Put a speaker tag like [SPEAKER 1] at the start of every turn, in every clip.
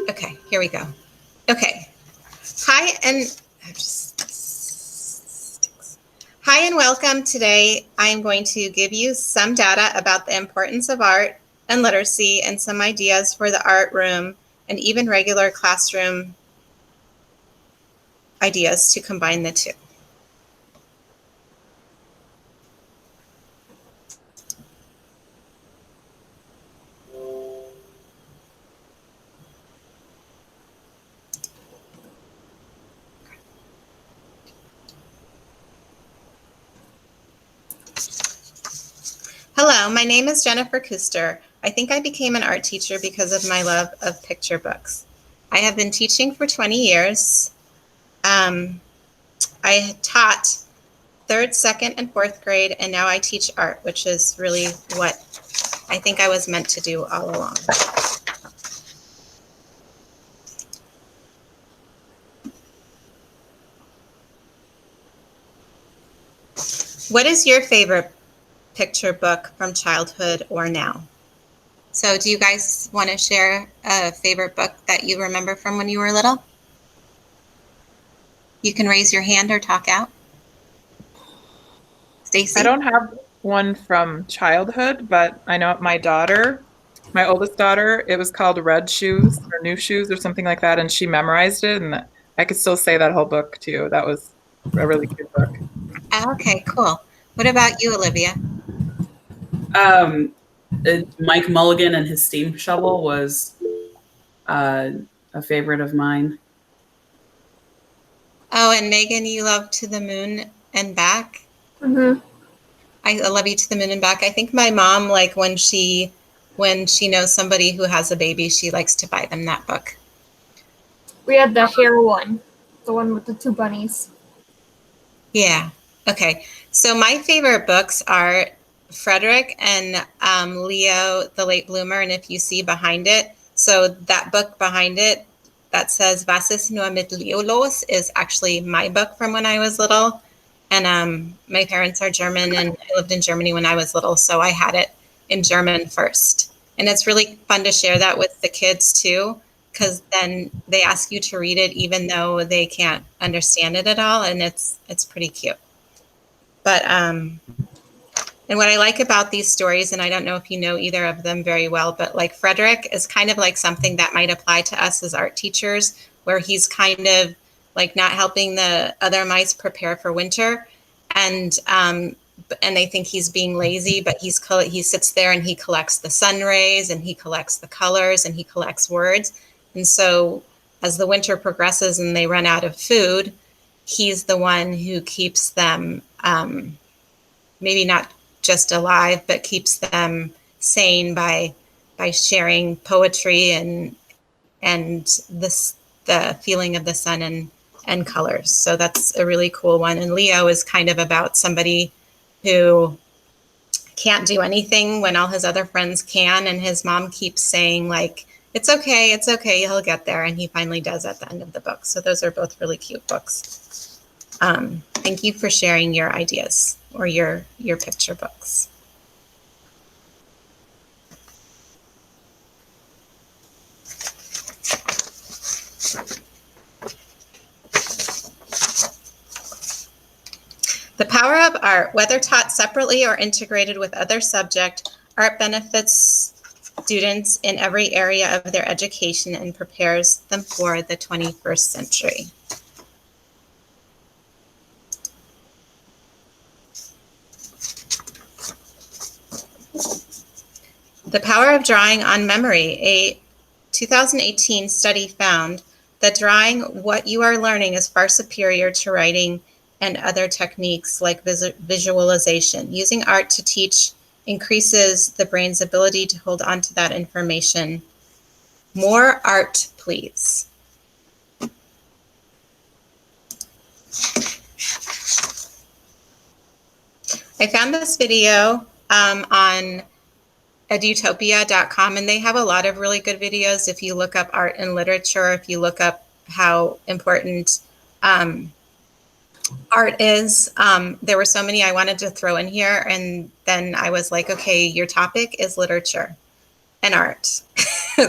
[SPEAKER 1] Okay, here we go. Okay. Hi and Hi and welcome. Today I am going to give you some data about the importance of art and literacy and some ideas for the art room and even regular classroom ideas to combine the two. Hello, my name is Jennifer Kuster. I think I became an art teacher because of my love of picture books. I have been teaching for 20 years. I taught 3rd, 2nd, and 4th grade, and now I teach art, which is really what I think I was meant to do all along. What is your favorite picture book from childhood or now? So do you guys want to share a favorite book that you remember from when you were little? You can raise your hand or talk out. Stacy?
[SPEAKER 2] I don't have one from childhood, but I know my oldest daughter, it was called Red Shoes or New Shoes or something like that, and she memorized it, and I could still say that whole book to you. That was a really cute book.
[SPEAKER 1] Okay, cool. What about you, Olivia?
[SPEAKER 3] Um, Mike Mulligan and his steam shovel was uh, a favorite of mine.
[SPEAKER 1] Oh, and Megan, you love To the Moon and Back?
[SPEAKER 4] Mm-hmm.
[SPEAKER 1] I love You to the Moon and Back. I think my mom, like when she knows somebody who has a baby, she likes to buy them that book.
[SPEAKER 4] We had the hair one, the one with the 2 bunnies.
[SPEAKER 1] Yeah. Okay. So my favorite books are Frederick and Leo, the Late Bloomer. And if you see behind it, so that book behind it that says Was ist nur mit Leo los is actually my book from when I was little. And my parents are German, and I lived in Germany when I was little, so I had it in German first. And it's really fun to share that with the kids too, because then they ask you to read it even though they can't understand it at all, and it's pretty cute. But and what I like about these stories, and I don't know if you know either of them very well, but like Frederick is kind of like something that might apply to us as art teachers, where he's kind of like not helping the other mice prepare for winter, and they think he's being lazy, but he sits there and he collects the sun rays and he collects the colors and he collects words. And so as the winter progresses and they run out of food, he's the one who keeps them maybe not just alive, but keeps them sane by sharing poetry and the feeling of the sun and colors. So that's a really cool one. And Leo is kind of about somebody who can't do anything when all his other friends can, and his mom keeps saying like, it's okay, he'll get there, and he finally does at the end of the book. So those are both really cute books. Thank you for sharing your ideas or your picture books. The power of art, whether taught separately or integrated with other subject, art benefits students in every area of their education and prepares them for the 21st century. The power of drawing on memory. A 2018 study found that drawing what you are learning is far superior to writing and other techniques like visualization. Using art to teach increases the brain's ability to hold on to that information. More art, please. I found this video on edutopia.com, and they have a lot of really good videos. If you look up art and literature, if you look up how important art is, there were so many I wanted to throw in here, and then I was like, okay, your topic is literature and art.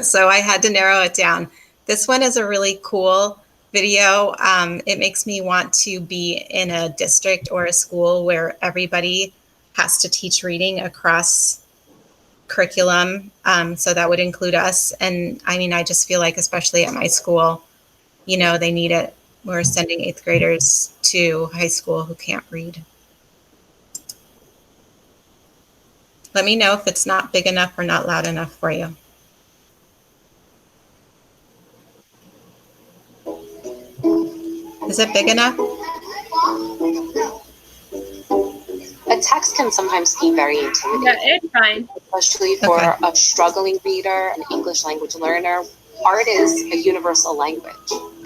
[SPEAKER 1] So I had to narrow it down. This one is a really cool video. It makes me want to be in a district or a school where everybody has to teach reading across curriculum. So that would include us. And I mean, I just feel like, especially at my school, they need it. We're sending eighth graders to high school who can't read. Let me know if it's not big enough or not loud enough for you. Is it big enough?
[SPEAKER 5] A text can sometimes be very intimidating.
[SPEAKER 4] Yeah, it's fine.
[SPEAKER 5] Especially for a struggling reader, an English language learner. Art is a universal language.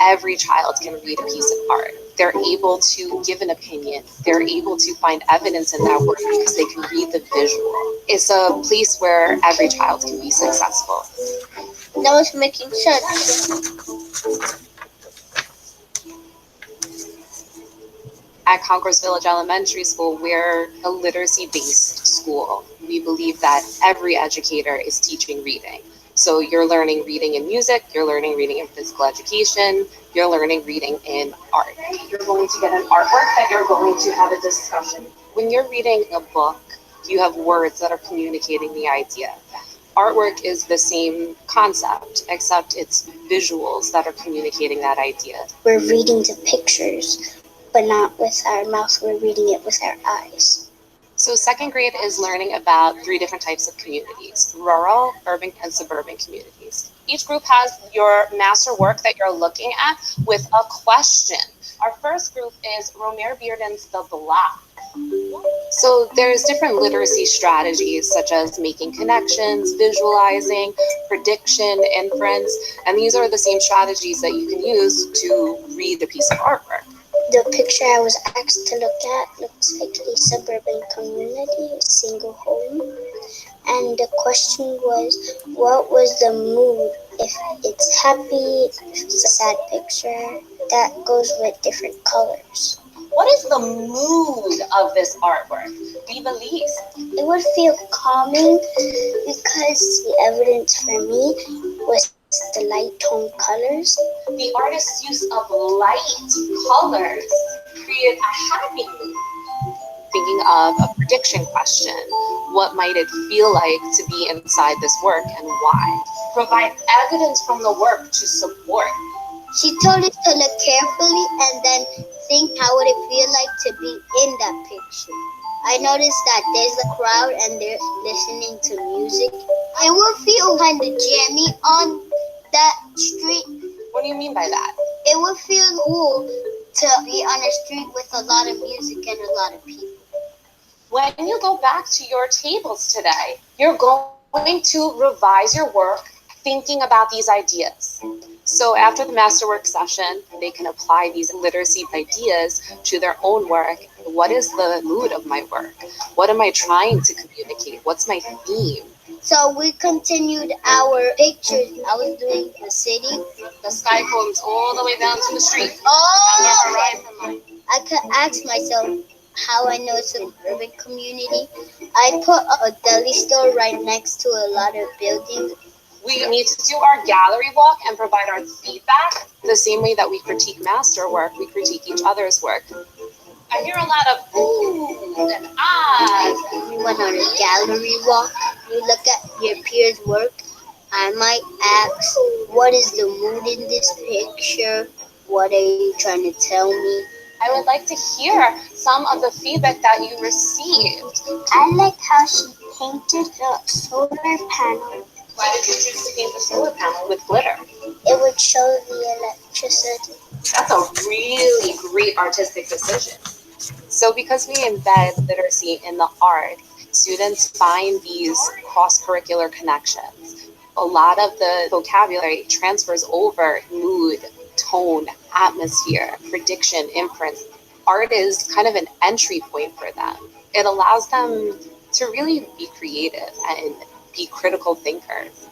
[SPEAKER 5] Every child can read a piece of art. They're able to give an opinion. They're able to find evidence in that work because they can read the visual. It's a place where every child can be successful.
[SPEAKER 6] That was making sense.
[SPEAKER 5] At Concourse Village Elementary School, we're a literacy-based school. We believe that every educator is teaching reading. So you're learning reading in music, you're learning reading in physical education, you're learning reading in art. You're going to get an artwork that you're going to have a discussion. When you're reading a book, you have words that are communicating the idea. Artwork is the same concept, except it's visuals that are communicating that idea.
[SPEAKER 6] We're reading the pictures, but not with our mouth, we're reading it with our eyes.
[SPEAKER 5] So second grade is learning about 3 different types of communities: rural, urban, and suburban communities. Each group has your master work that you're looking at with a question. Our first group is Romare Bearden's The Block. So there's different literacy strategies such as making connections, visualizing, prediction, inference, and these are the same strategies that you can use to read a piece of artwork.
[SPEAKER 6] The picture I was asked to look at looks like a suburban community, a single home. And the question was, what was the mood? If it's happy, if it's a sad picture, that goes with different colors.
[SPEAKER 5] What is the mood of this artwork? We believe
[SPEAKER 6] it would feel calming because the evidence for me was the light tone colors.
[SPEAKER 5] The artist's use of light colors created a happy mood. Thinking of a prediction question. What might it feel like to be inside this work and why? Provide evidence from the work to support.
[SPEAKER 6] She told us to look carefully and then think how would it feel like to be in that picture. I noticed that there's a crowd and they're listening to music. It would feel kind of jammy on that street.
[SPEAKER 5] What do you mean by that?
[SPEAKER 6] It would feel cool to be on a street with a lot of music and a lot of people.
[SPEAKER 5] When you go back to your tables today, you're going to revise your work thinking about these ideas. So after the masterwork session, they can apply these literacy ideas to their own work. What is the mood of my work? What am I trying to communicate? What's my theme?
[SPEAKER 6] So we continued our pictures. I was doing the city.
[SPEAKER 5] The sky comes all the way down to the street.
[SPEAKER 6] Oh! I could ask myself how I know it's an urban community. I put a deli store right next to a lot of buildings.
[SPEAKER 5] We need to do our gallery walk and provide our feedback the same way that we critique masterwork, we critique each other's work. I hear a lot of oohs and ahs.
[SPEAKER 6] We went on a gallery walk. You look at your peers' work. I might ask, what is the mood in this picture? What are you trying to tell me?
[SPEAKER 5] I would like to hear some of the feedback that you received.
[SPEAKER 6] I liked how she painted the solar panel.
[SPEAKER 5] Why did you choose to paint the solar panel with glitter?
[SPEAKER 6] It would show the electricity.
[SPEAKER 5] That's a really great artistic decision. So because we embed literacy in the art, students find these cross-curricular connections. A lot of the vocabulary transfers over mood, tone, atmosphere, prediction, inference. Art is kind of an entry point for them. It allows them to really be creative and be critical thinkers.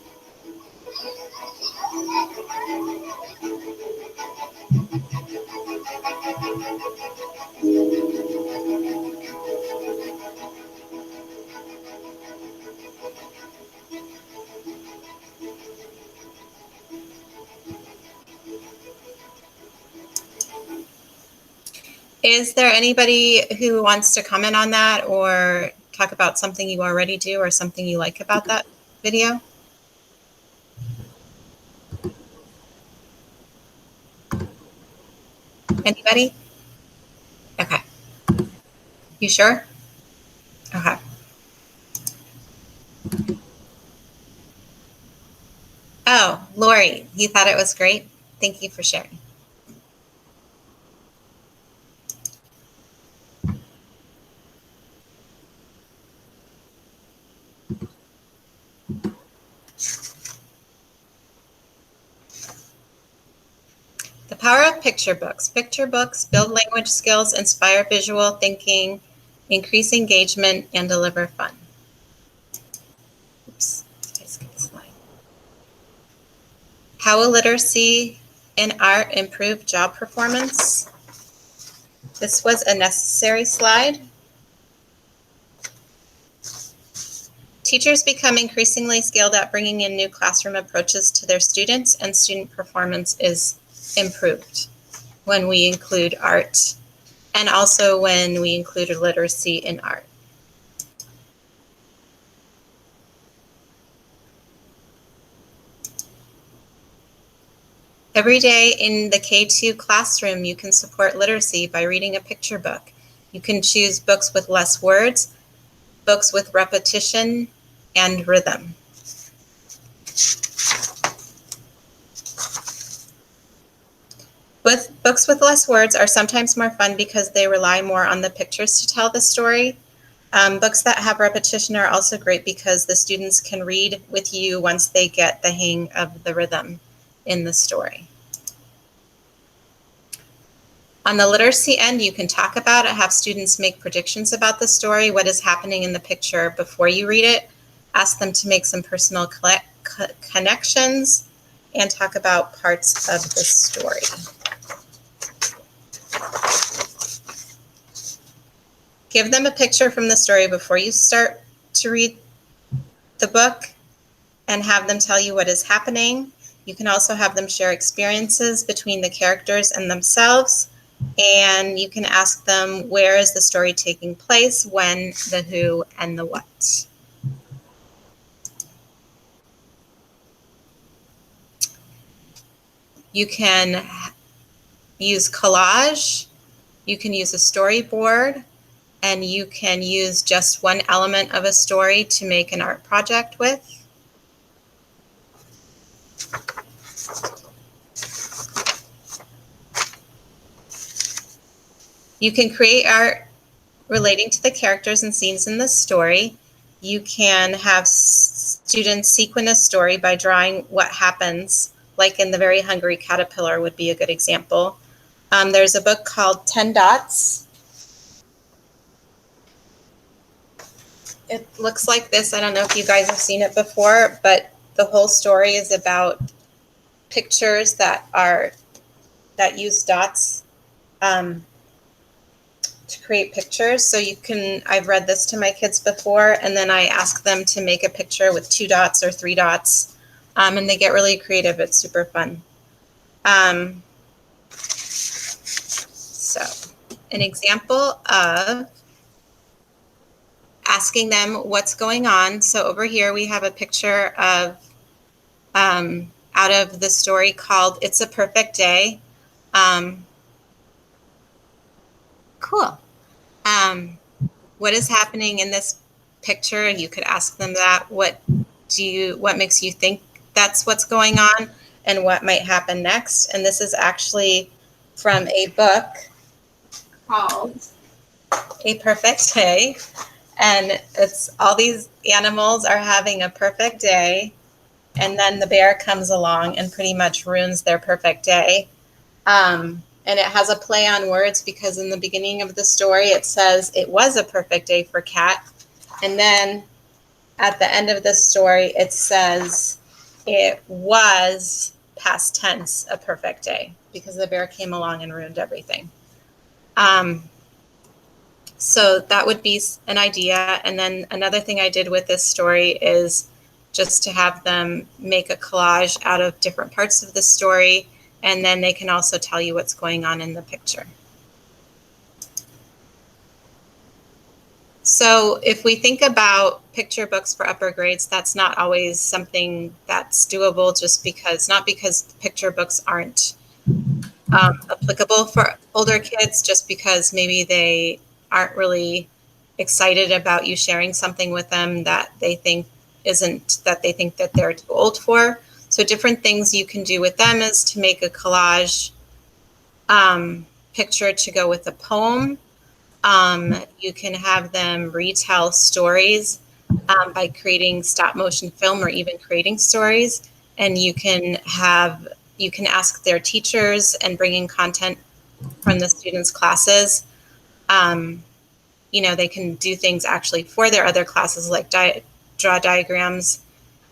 [SPEAKER 1] Is there anybody who wants to comment on that or talk about something you already do or something you like about that video? Anybody? Okay. You sure? Okay. Oh, Lori, you thought it was great? Thank you for sharing. The power of picture books. Picture books build language skills, inspire visual thinking, increase engagement, and deliver fun. Oops, I skipped a slide. How will literacy in art improve job performance? This was a necessary slide. Teachers become increasingly skilled at bringing in new classroom approaches to their students, and student performance is improved when we include art, and also when we include literacy in art. Every day in the K2 classroom, you can support literacy by reading a picture book. You can choose books with less words, books with repetition and rhythm. Books with less words are sometimes more fun because they rely more on the pictures to tell the story. Books that have repetition are also great because the students can read with you once they get the hang of the rhythm in the story. On the literacy end, you can talk about it, have students make predictions about the story, what is happening in the picture before you read it, ask them to make some personal connections, and talk about parts of the story. Give them a picture from the story before you start to read the book and have them tell you what is happening. You can also have them share experiences between the characters and themselves. And you can ask them, where is the story taking place, when, the who, and the what. You can use collage, you can use a storyboard, and you can use just one element of a story to make an art project with. You can create art relating to the characters and scenes in the story. You can have students sequence a story by drawing what happens, like in The Very Hungry Caterpillar would be a good example. There's a book called 10 Dots. It looks like this. I don't know if you guys have seen it before, but the whole story is about pictures that use dots to create pictures. So you can, I've read this to my kids before, and then I ask them to make a picture with 2 dots or 3 dots, and they get really creative. It's super fun. So an example of asking them what's going on. So over here we have a picture of out of the story called It's a Perfect Day. Cool. What is happening in this picture? You could ask them that. What makes you think that's what's going on, and what might happen next? And this is actually from a book called A Perfect Day. And it's all these animals are having a perfect day, and then the bear comes along and pretty much ruins their perfect day. And it has a play on words because in the beginning of the story it says it was a perfect day for Cat, and then at the end of the story it says it was past tense a perfect day because the bear came along and ruined everything. So that would be an idea. And then another thing I did with this story is just to have them make a collage out of different parts of the story, and then they can also tell you what's going on in the picture. So if we think about picture books for upper grades, that's not always something that's doable, just because, not because picture books aren't applicable for older kids, just because maybe they aren't really excited about you sharing something with them that they think that they're too old for. So different things you can do with them is to make a collage picture to go with a poem. You can have them retell stories by creating stop motion film or even creating stories. And you can ask their teachers and bring in content from the students' classes. They can do things actually for their other classes, like draw diagrams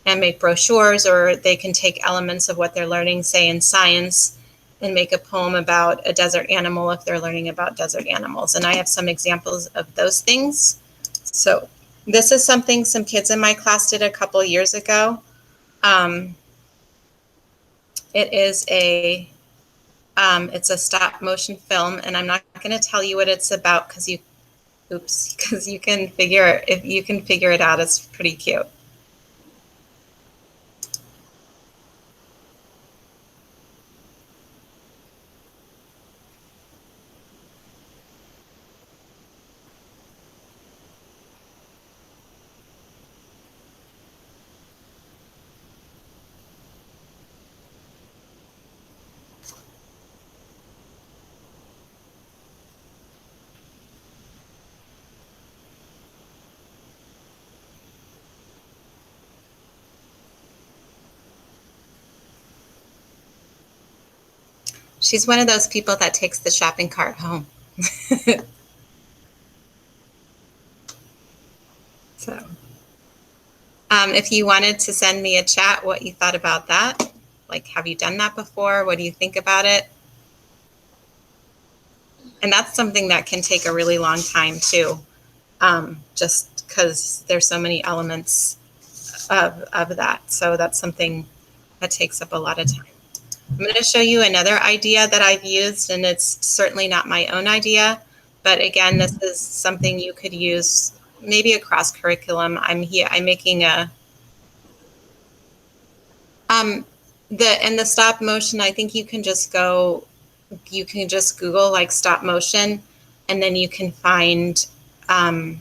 [SPEAKER 1] and make brochures, or they can take elements of what they're learning, say in science, and make a poem about a desert animal if they're learning about desert animals. And I have some examples of those things. So this is something some kids in my class did a couple years ago. It's a stop motion film, and I'm not going to tell you what it's about because you can figure it out. It's pretty cute. She's one of those people that takes the shopping cart home. So, if you wanted to send me a chat, what you thought about that, like, have you done that before? What do you think about it? And that's something that can take a really long time too, just because there's so many elements of that. So that's something that takes up a lot of time. I'm going to show you another idea that I've used, and it's certainly not my own idea, but again, this is something you could use maybe across curriculum. I'm making a the stop motion. I think you can just Google like stop motion, and then you can find. I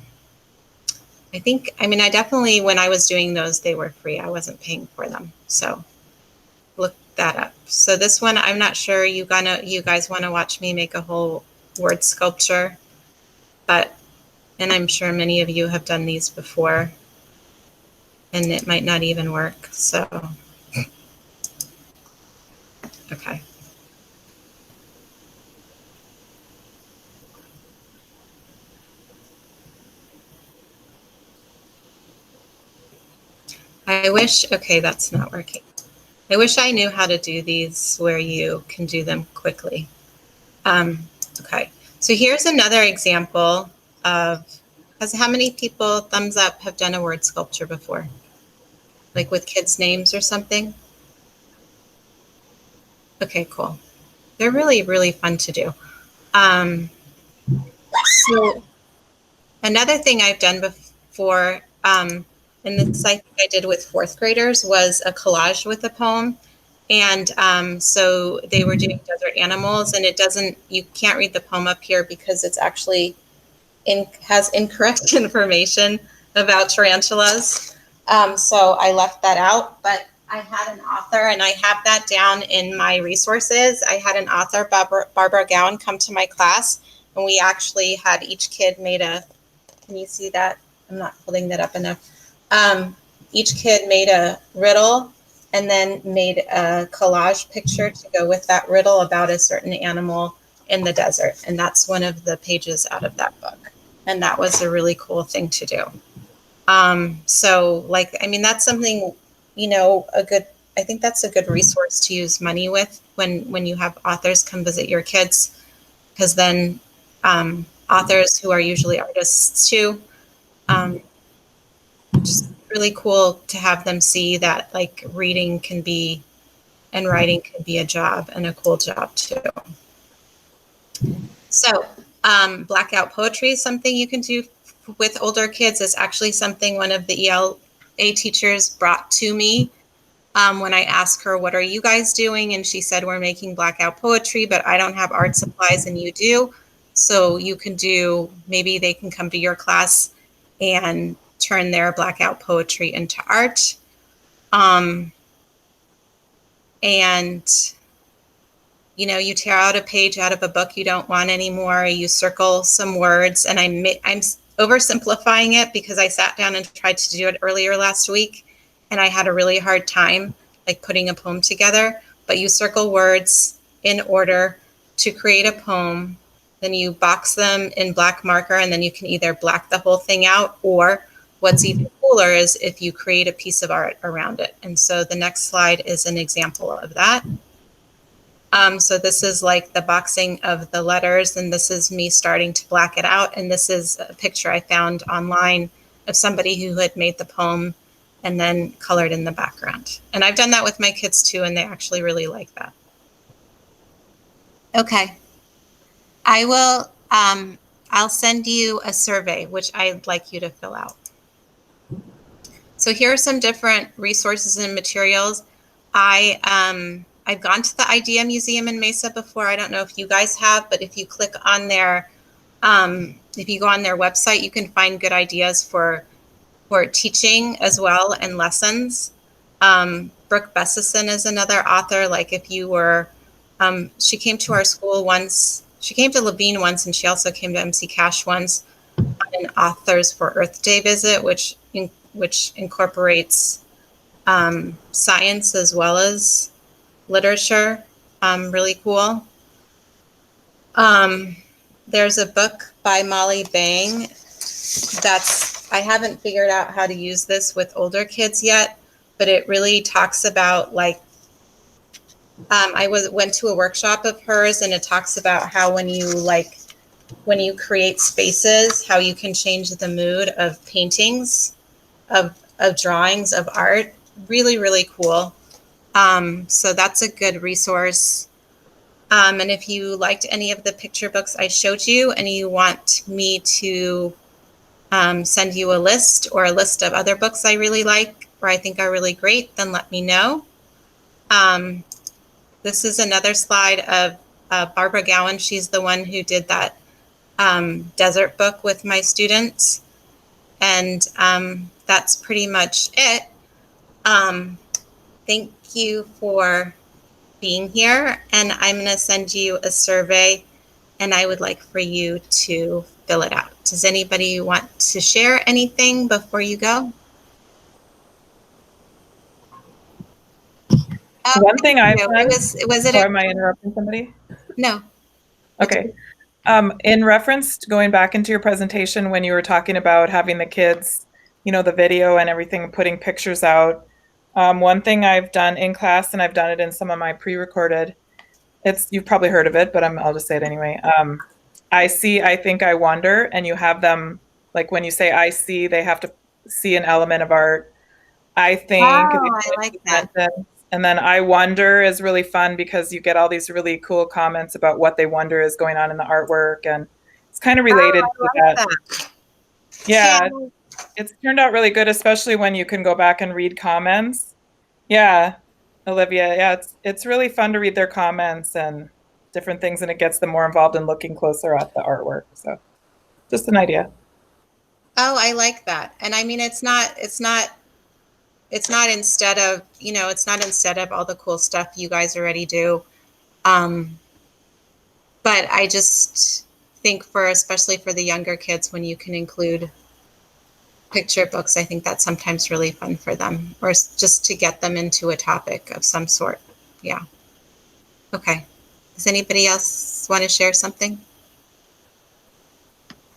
[SPEAKER 1] definitely, when I was doing those, they were free. I wasn't paying for them, so look that up. So this one, I'm not sure you guys want to watch me make a whole word sculpture, and I'm sure many of you have done these before, and it might not even work. So, okay. Okay, that's not working. I wish I knew how to do these where you can do them quickly. Okay, so here's another example of, how many people, thumbs up, have done a word sculpture before? Like with kids' names or something? Okay, cool. They're really, really fun to do. So another thing I've done before, and this I think I did with fourth graders, was a collage with a poem. And so they were doing desert animals, and you can't read the poem up here because it's actually has incorrect information about tarantulas. So I left that out, but I had an author, and I have that down in my resources. I had an author, Barbara Gowan, come to my class, and we actually had each kid made can you see that? I'm not holding that up enough. Each kid made a riddle and then made a collage picture to go with that riddle about a certain animal in the desert. And that's one of the pages out of that book. And that was a really cool thing to do. That's something, I think that's a good resource to use money with when you have authors come visit your kids, because then authors who are usually artists too, just really cool to have them see that like reading can be and writing can be a job, and a cool job too. So blackout poetry is something you can do with older kids is actually something one of the ELA teachers brought to me when I asked her, what are you guys doing? And she said, we're making blackout poetry, but I don't have art supplies and you do. So you can do, maybe they can come to your class and turn their blackout poetry into art. And you know, you tear out a page out of a book you don't want anymore, you circle some words, and I'm oversimplifying it because I sat down and tried to do it earlier last week, and I had a really hard time like putting a poem together. But you circle words in order to create a poem, then you box them in black marker, and then you can either black the whole thing out, or what's even cooler is if you create a piece of art around it. And so the next slide is an example of that. So this is like the boxing of the letters, and this is me starting to black it out. And this is a picture I found online of somebody who had made the poem and then colored in the background. And I've done that with my kids too, and they actually really like that. Okay. I'll send you a survey, which I'd like you to fill out. So here are some different resources and materials. I've gone to the Idea Museum in Mesa before. I don't know if you guys have, but if you click on their, if you go on their website, you can find good ideas for teaching as well and lessons. Brooke Bessison is another author. Like if you were, she came to our school once. She came to Levine once, and she also came to MC Cash once on an Authors for Earth Day visit, which incorporates science as well as literature. Really cool. There's a book by Molly Bang I haven't figured out how to use this with older kids yet, but it really talks about like, I went to a workshop of hers, and it talks about how when you create spaces, how you can change the mood of paintings, of drawings, of art. Really, really cool. So that's a good resource. And if you liked any of the picture books I showed you and you want me to send you a list or a list of other books I really like or I think are really great, then let me know. This is another slide of Barbara Gowan. She's the one who did that desert book with my students. And that's pretty much it. Thank you for being here, and I'm going to send you a survey, and I would like for you to fill it out. Does anybody want to share anything before you go?
[SPEAKER 2] One thing I've done,
[SPEAKER 1] or
[SPEAKER 2] am I interrupting somebody?
[SPEAKER 1] No.
[SPEAKER 2] Okay. In reference to going back into your presentation when you were talking about having the kids, you know, the video and everything, putting pictures out. One thing I've done in class, and I've done it in some of my pre-recorded, you've probably heard of it, but I'll just say it anyway. I see, I think, I wonder, and you have them, like when you say I see, they have to see an element of art. I think.
[SPEAKER 1] Oh, I like that.
[SPEAKER 2] And then I wonder is really fun because you get all these really cool comments about what they wonder is going on in the artwork, and it's kind of related to that. Yeah, it's turned out really good, especially when you can go back and read comments. Yeah, Olivia, yeah, it's really fun to read their comments and different things, and it gets them more involved in looking closer at the artwork. So just an idea.
[SPEAKER 1] Oh, I like that. And I mean, it's not instead of, you know, it's not instead of all the cool stuff you guys already do. But I just think especially for the younger kids, when you can include picture books, I think that's sometimes really fun for them, or just to get them into a topic of some sort. Yeah. Okay. Does anybody else want to share something?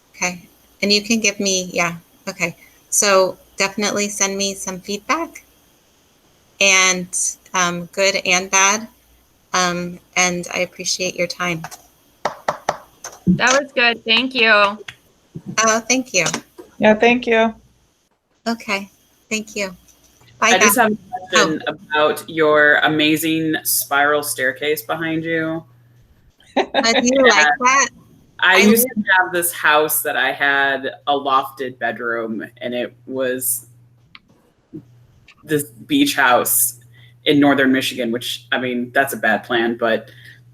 [SPEAKER 1] Okay. And you can give me, yeah. Okay. So definitely send me some feedback, and good and bad. And I appreciate your time.
[SPEAKER 4] That was good. Thank you.
[SPEAKER 1] Oh, thank you.
[SPEAKER 2] Yeah, thank you.
[SPEAKER 1] Okay. Thank you. Bye.
[SPEAKER 3] I just have a question about your amazing spiral staircase behind you.
[SPEAKER 1] Do you like that?
[SPEAKER 3] I used to have this house that I had a lofted bedroom, and it was this beach house in northern Michigan, which, I mean, that's a bad plan, but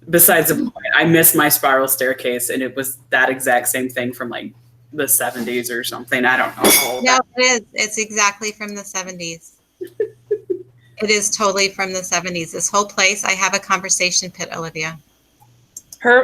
[SPEAKER 3] besides the point, I miss my spiral staircase, and it was that exact same thing from like the 70s or something. I don't know.
[SPEAKER 1] No, it is. It's exactly from the 70s. It is totally from the 70s. This whole place, I have a conversation pit, Olivia.